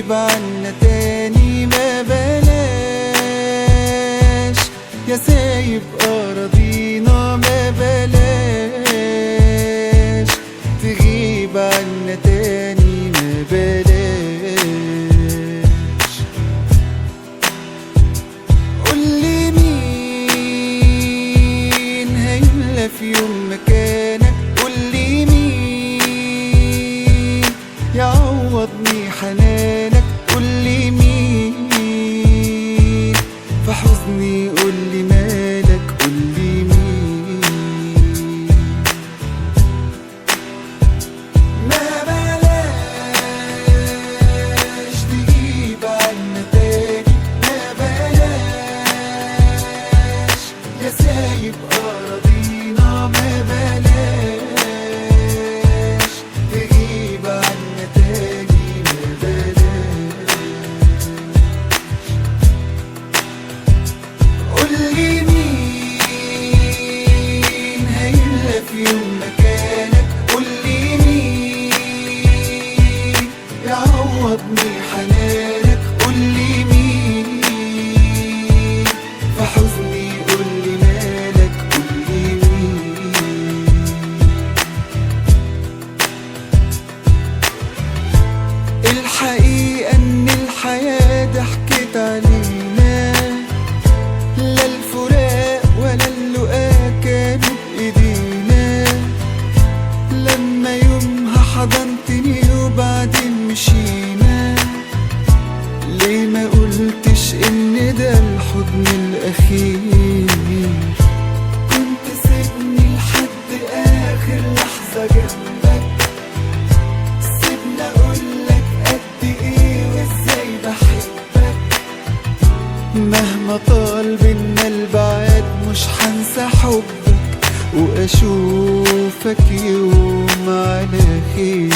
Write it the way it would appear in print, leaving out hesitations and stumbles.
تغيب عنا تاني ما بلاش، يا سايب أراضينا ما بلاش تغيب عنا تاني ما بلاش. قولي مين هيملى في يوم مكانك، قولي مين يعوضني حنانك، قولي مين في حزني، قولي مالك، قولي مين. ما بلاش تجيب عنا تاني، ما بلاش يا سايب أراضينا، ما بلاش تجيب عنا تاني، ما بلاش. قولي مين هيملى في يوم مكانك، قولي مين يعوضني حنانك، قولي مين في حزني، قولي مالك، قولي مين. الحقيقة ان الحياة ضحكت علينا، لا الفراق ولا اللقاء كانوا بإيدينا. لما يومها حضنتني وبعدين مشينا، ليه ما قلتش ان ده الحضن الأخير؟ كنت سيبني لحد آخر لحظة جنبك، سيبني أقولك قد إيه وإزاي بحبك. مهما طال بينا البعاد مش هنسى حبك، واشوفك يوم على خير.